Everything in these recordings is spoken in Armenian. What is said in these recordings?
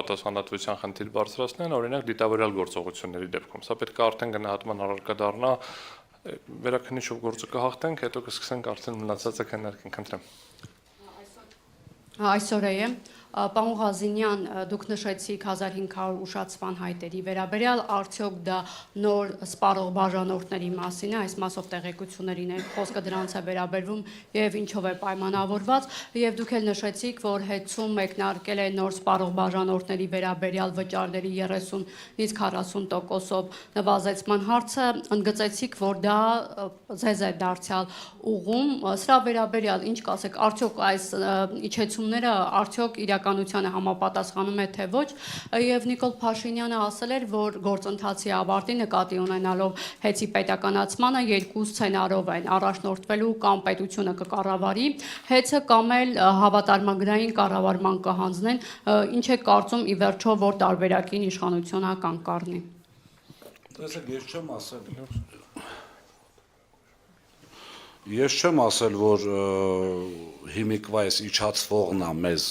պատասխանատվության խնդիր բարձրացնեն, օրինակ դիտավորյալ գործողությունների դեպքում։ Սա պետք է արդեն գնահատման առարկա դառնա, վերաքննիչով գործը կհաղթենք, հետո կսկսենք արդեն մնացածը քննարկենք, խնդրեմ։ Այսօր է։ Պարոն Ղազինյան, դուք նշեցիք 1500 ուշացման հայտերի վերաբերյալ, արդյոք դա նոր սպառող բաժանորդների մասին է, այս մասով տեղեկություններին է խոսքը դրանց է վերաբերվում եւ ինչով է պայմանավորված, եւ դուք էլ նշեցիք, որ հետցում մեկնարկել է նոր սպառող բաժանորդների վերաբերյալ վճարների 30-ից 40%-ով նվազեցման հարցը, ընդգծեցիք, որ դա ձեզ է դարձյալ ուղում, սրա վերաբերյալ ինչ կասեք, արդյոք այս իջեցումները արդյոք իրականությանը համապատասխանում է թե ոչ, եւ Նիկոլ Փաշինյանը ասել էր, որ գործընթացի ավարտի նկատի ունենալով հեծի պետականացմանը երկու սցենարով են առաջնորդվելու, կամ պետությունը կկառավարի հեծը, կամ էլ հավատարմագրային կառավարման կհանձնեն, ինչ է կարծում ի վերջո, որ տարբերակին իշխանությունը կանգառնի։ Ես չեմ ասել, որ հիմիկվա այս իջացվողն է մեզ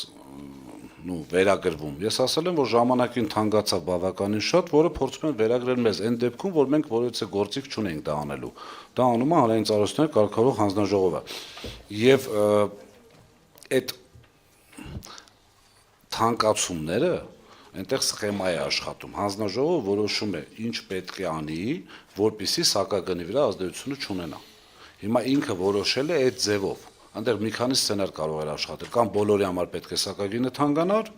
վերագրվում։ Ես ասել եմ, որ ժամանակին թանկացավ բավականին շատ, որը փորձում են վերագրել մեզ այն դեպքում, որ մենք որևէ գործիք չունենք դա անելու։ Դա անում է հանրային ծառայությունների կարգավորող հանձնաժողովը։ Եվ այդ թանկացումները այնտեղ սխեմա է աշխատում։ Հանձնաժողովը որոշում է, ինչ պետք է անի, որպեսզի սակագնի վրա ազդեցությունը չունենա։ Հիմա ինքը որոշել է այդ ձևով։ Այնտեղ մի քանի սցենար կարող էր աշխատել, կամ բոլորի համար պետք է սակագինը թանկանար,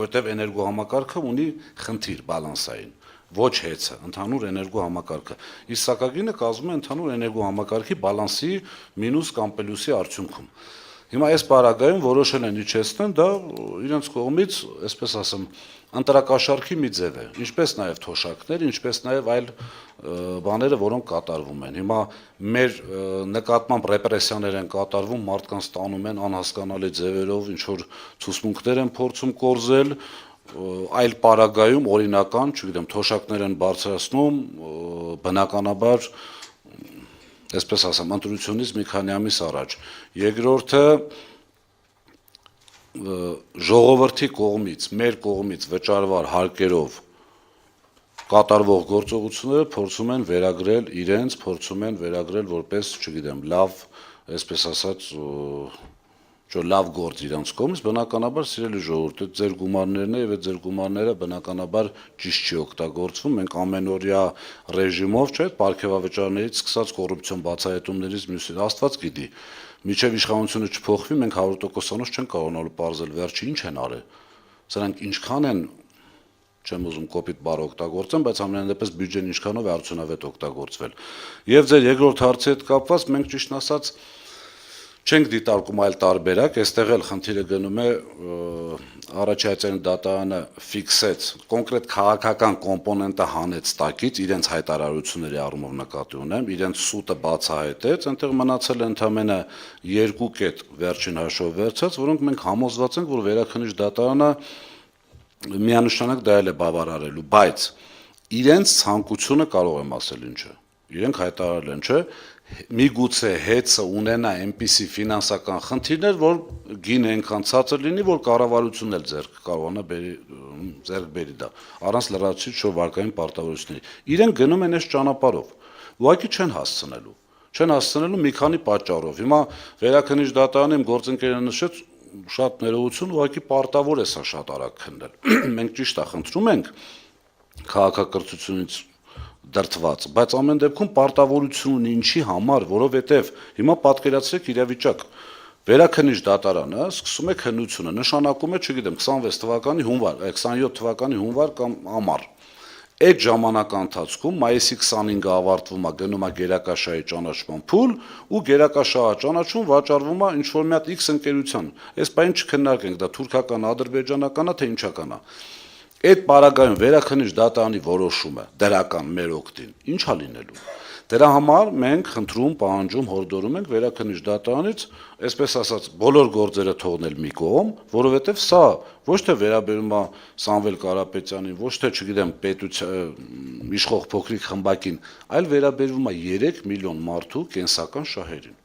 որտեղ էներգոհամակարգը ունի խնդիր բալանսային, ոչ հեծը, ընդհանուր էներգոհամակարգը։ Իսկ սակագինը կազմում է ընդհանուր էներգոհամակարգի բալանսի մինուս կամ պլյուսի արդյունքում։ Հիմա այս պարագայում որոշել են իջեցնել, դա իրենց կողմից, այսպես ասեմ, ընտրակաշառքի մի ձև է, ինչպես նաև թոշակներ, ինչպես նաև այլ բաները, որոնք կատարվում են։ Հիմա մեր նկատմամբ ռեպրեսիաներ են կատարվում, մարդկանց տանում են անհասկանալի ձևերով, ինչ որ ցուցմունքներ են փորձում կորզել, այլ պարագայում օրինական, չգիտեմ, թոշակներ են բարձրացնում, բնականաբար, այսպես ասեմ, ընտրությունից մի քանի ամիս առաջ։ Երկրորդը ժողովրդի կողմից, մեր կողմից վճարվար հարկերով կատարվող գործողությունները փորձում են վերագրել իրենց, փորձում են վերագրել որպես, չգիտեմ, լավ, այսպես ասած, լավ գործ իրենց կողմից, բնականաբար սիրելի ժողովուրդ, այդ ձեր գումարներն է եւ այդ ձեր գումարները բնականաբար ճիշտ չի օգտագործվում, մենք ամենօրյա ռեժիմով, չէ՞, պարգևավճարներից սկսած կոռուպցիոն բացահայտումներից մյուսին, Աստված գիտի, մինչեւ իշխանությունը չփոխվի, մենք 100%-անոց չենք կարողանալու պարզել վերջը ինչ են արել։ Սրանք ինչքան են, չեմ ուզում կոպիտ բառ օգտագործեմ, բայց ամենայն դեպս բյուջեն ինչքանով է արդյունավետ օգտագործվել։ Եվ ձեր երկրորդ հարցի հետ կապված մենք ճիշտ ասած չենք դիտարկում այլ տարբերակ, այստեղ էլ խնդիրը գնում է առաջացան դատարանը ֆիքսեց, կոնկրետ քաղաքական կոմպոնենտը հանեց տակից, իրենց հայտարարությունների առումով նկատի ունեմ, իրենց սուտը բացահայտեց, այնտեղ մնացել է ընդամենը 2 կետ վերջին հաշվով վերցած, որոնք մենք համոզված ենք, որ վերաքննիչ դատարանը միանշանակ դա էլ է բավարարելու, բայց իրենց ցանկությունը կարող եմ ասել ինչ է, իրենք հայտարարել են, չէ, միգուցե հեծը ունենա այնպիսի ֆինանսական խնդիրներ, որ գինը այնքան ցածր լինի, որ կառավարությունն էլ ձեռք կարողանա ձեռք բերի դա, առանց լրացուցիչ շրջվարկային պարտավորությունների։ Իրենք գնում են այս ճանապարհով, ուղղակի չեն հասցնելու մի քանի պատճառով։ Հիմա վերաքննիչ դատարանը իմ գործընկերը նշեց, շատ ներողություն, ուղղակի պարտավոր է սա շատ արագ քննել։ Մենք ճիշտ է խնդրում ենք քաղաքակրթությունից դրդված, բայց ամեն դեպքում պարտավորություն ունի ինչի համար, որովհետև հիմա պատկերացրեք իրավիճակ, վերաքննիչ դատարանը սկսում է քննությունը, նշանակում է, չգիտեմ, 26 թվականի հունվար, 27 թվականի հունվար կամ ամառ։ Այդ ժամանակա ընթացքում մայիսի 25-ը ավարտվում է, գնում է գերակաշահի ճանաչման փուլ ու գերակաշահը ճանաչում վաճառվում է ինչ-որ մի հատ X ընկերության։ Այս բանը չքննարկենք, դա թուրքական, ադրբեջանական է, թե ինչական է։ Այդ պարագայում վերաքննիչ դատարանի որոշումը դրական մեր օգտին ինչ է լինելու։ Դրա համար մենք խնդրում, պահանջում, հորդորում ենք վերաքննիչ դատարանից, այսպես ասած, բոլոր գործերը թողնել մի կողմ, որովհետև սա ոչ թե վերաբերում է Սամվել Կարապետյանին, ոչ թե, չգիտեմ, պետության իշխող փոքրիկ խմբակին, այլ վերաբերում է 3 միլիոն մարդու կենսական շահերին։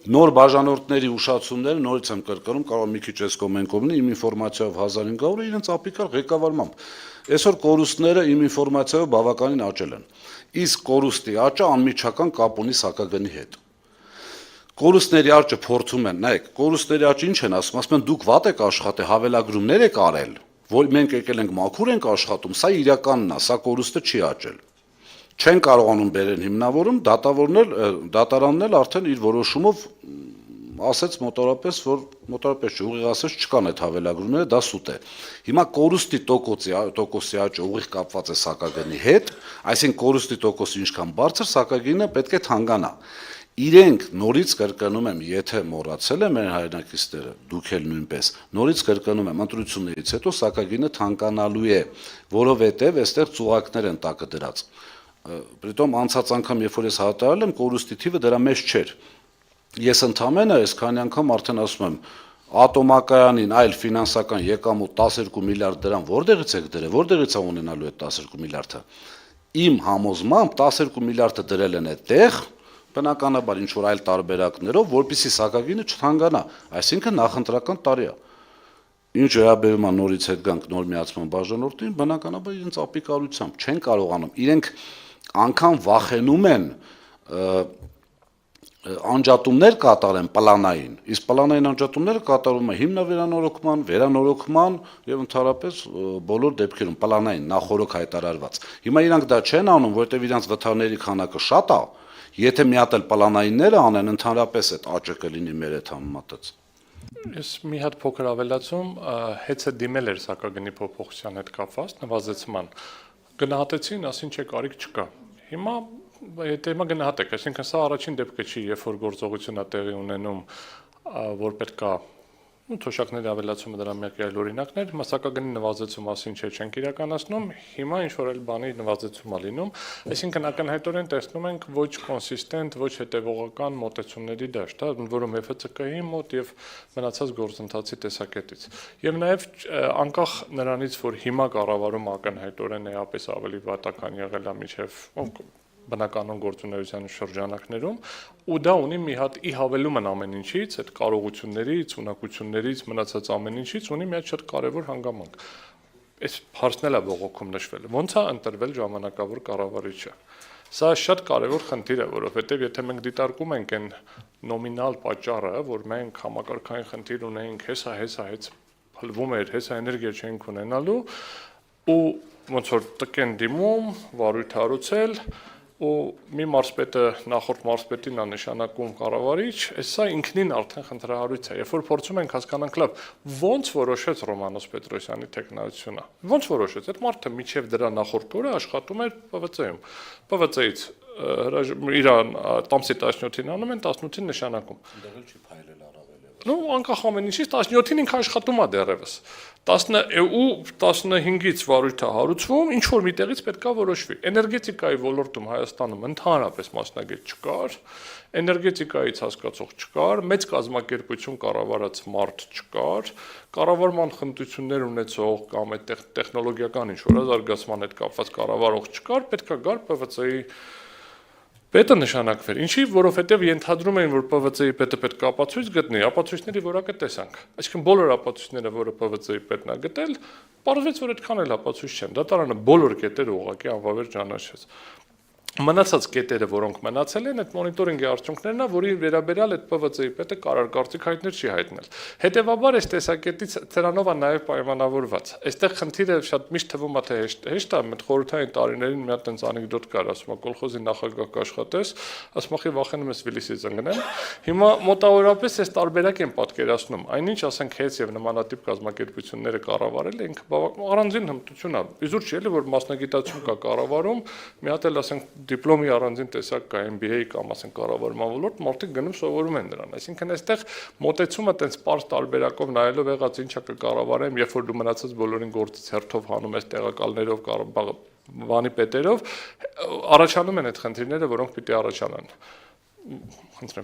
Նոր բաժանորդների ուշացումները նորից եմ կրկնում, կարող մի քիչ էս կոմեն կողմնի իմ ինֆորմացիայով 1500-ը իրենց ապիկալ ղեկավարմամբ։ Այսօր կորուստները իմ ինֆորմացիայով բավականին աճել են։ Իսկ կորուստի աճը անմիջական կապ ունի սակագնի հետ։ Կորուստների աճը փորձում են, նայեք, կորուստների աճը ինչ են ասում են դուք վատ եք աշխատել, հավելագրումներ եք արել, որ մենք եկել ենք մաքուր ենք աշխատում, սա իրականն է, սա կորուստը չի աճել։ Չեն կարողանում բերեն հիմնավորում, դատարանն էլ արդեն իր որոշումով ասեց մոտավորապես, որ մոտավորապես չի, ուղիղ ասեց չկան այդ հավելագրումները, դա սուտ է։ Հիմա կորուստի տոկոսի աճը ուղիղ կապված է սակագնի հետ, այսինքն կորուստի տոկոսը ինչքան բարձր, սակագինը պետք է թանկանա։ Իրենք նորից կրկնում եմ, եթե մոռացել են մեր հայրենակիցները, դուք էլ նույնպես, նորից կրկնում եմ, ընտրություններից հետո սակագինը թանկանալու է, որովհետև այստեղ ծուղակներ են տակը դրած։ Պրիտոմ անցած անգամ, երբ որ ես հատարել եմ, կորուստի թիվը դրա մեջ չէր։ Ես ընդամենը այսքանի անգամ արդեն ասում եմ, ատոմակայանին այլ ֆինանսական եկամուտ 12 միլիարդ դրամ որտեղից եք դրել, որտեղից է ունենալու այդ 12 միլիարդը։ Իմ համոզմամբ 12 միլիարդը դրել են այդտեղ, բնականաբար ինչ որ այլ տարբերակներով, որպեսզի սակագինը չթանկանա, այսինքն նախընտրական տարի է։ Ինչ վերաբերում է նորից հետ գանք նոր միացման բաժանորդին, բնականաբար իրենց ապիկալությամբ չեն կարողանում, իրենք անգամ վախենում են անջատումներ կատարեն պլանային, իսկ պլանային անջատումները կատարվում է հիմնավերանորոգման եւ ընդհանրապես բոլոր դեպքերում պլանային նախորոք հայտարարված։ Հիմա իրանք դա չեն անում, որովհետեւ իրանք վթարների քանակը շատ է, եթե մի հատ էլ պլանայինները անեն, ընդհանրապես այդ աճը կլինի մեր հետ համեմատած։ Ես մի հատ փոքր ավելացում, հեծը դիմել էր սակագնի փոփոխության հետ կապված նվազեցման։ Գնահատեցին, ասին չէ կարիք չկա։ Հիմա գնահատեք, այսինքն սա առաջին դեպքը չի, երբ որ գործողությունն է տեղի ունենում, որ պետք է թոշակների ավելացումը դրա մեկ այլ օրինակներ, սակագնի նվազեցում մասին չենք իրականացնում, հիմա ինչ որ այլ բանի նվազեցում է լինում, այսինքն ակնհայտորեն տեսնում ենք ոչ կոնսիստենտ, ոչ հետևողական մոտեցումների դաշտ, որում ԵՖՑԿ-ի մոտ եւ մնացած գործընթացի տեսակետից։ Եվ նաեւ անկախ նրանից, որ հիմա կառավարումը ակնհայտորեն էապես ավելի վատական եղել է միջև բնականon գործունեության շրջանակներում, ու դա ունի մի հատ ի հավելումն ամեն ինչից, այդ կարողություններից, ունակություններից, մնացած ամեն ինչից ունի մի հատ շատ կարևոր հանգամանք։ Այս հարցն էլ է բողոքում նշվել։ Ոնց է ընտրվել ժամանակավոր կառավարիչը։ Սա շատ կարևոր խնդիր է, որովհետև եթե մենք դիտարկում ենք այն նոմինալ պատճառը, որ մենք համակարգային խնդիր ունենք, հեսա փլվում էր, հեսա էներգիա չենք ունենալու, ու ոնց որ տկեն դիմում, վարույթ հարուցել, ու մի մարզպետը նախորդ մարզպետին է նշանակում կառավարիչ, սա ինքնին արդեն խնդրահարույց է։ Երբ որ փորձում ենք հասկանանք լավ, ոնց որոշեց Ռոմանոս Պետրոսյանի տեխնայությունը։ Ոնց որոշեց։ Այդ մարդը միջև դրա նախորդ օրը աշխատում էր ՊՎՑ-ում։ ՊՎՑ-ից իր տամսի 17-ին անում են, 18-ին նշանակում։ Դեռ չի փայլել առավել։ Անկախ ամեն ինչից 17-ին ինքը աշխատում է դեռևս։ 15-ից վարույթը հարուցվում, ինչ որ միտեղից պետքա որոշվի։ Էներգետիկայի ոլորտում Հայաստանում ընդհանրապես մասնագետ չկար, էներգետիկայից հասկացող չկար, մեծ կազմակերպություն կառավարած մարդ չկար, կառավարման խնդություններ ունեցող կամ այդ տեխնոլոգիական ինչ որ զարգացման հետ կապված կառավարող չկար, պետքա գար ՊՎՑ-ի պետը նշանակվեր, ինչի, որովհետև ենթադրում էին, որ ՊՎՑ-ի պետը պետք է ապացույց գտնի, ապացույցների որակը տեսանք։ Այսինքն բոլոր ապացույցները, որը ՊՎՑ-ի պետն է գտել, պարզվեց, որ այդքան էլ ապացույց չեն։ Դատարանը բոլոր կետերը ուղղակի անվավեր ճանաչեց։ Մնացած կետերը, որոնք մնացել են, այդ մոնիտորինգի արդյունքներն է, որի վերաբերյալ այդ ՊՎՑ-ի պետը կարար կարծիք հայտնել չի հայտնել։ Հետևաբար այս տեսակետից դրանով է նաև պայմանավորված։ Այստեղ խնդիրը շատ միշտ թվում է թե հեշտ է, այդ խորհրդային տարիներին մի հատ տենց անեկդոտ կար, ասում է կոլխոզի նախագահ կաշխատես, ասում է վախենում ես Թբիլիսի ծնգնեմ։ Հիմա մոտավորապես այս տարբերակ են պատկերացնում։ Այնինչ ասենք հեծ եւ նմանատիպ կազմակերպությունները կառավարել ինքը բավական առանձին հմտություն է։ Իզուր չի էլի որ մասնագիտացում կա կառավարում, մի հատ էլ ասենք դիպլոմի առանձին տեսակ կա MBA կամ ասենք կառավարման ոլորտ, մարդիկ գնում սովորում են դրան։ Այսինքն այստեղ մոտեցումը տենց པարզ տարբերակով նայելով եղած ինչա կկառավարեմ, երբ որ դու մնացած բոլորին գործից հերթով հանում ես տեղակալներով, բանի պետերով, առաջանում են այդ խնդիրները, որոնք պիտի առաջանան։ Խնդրեմ։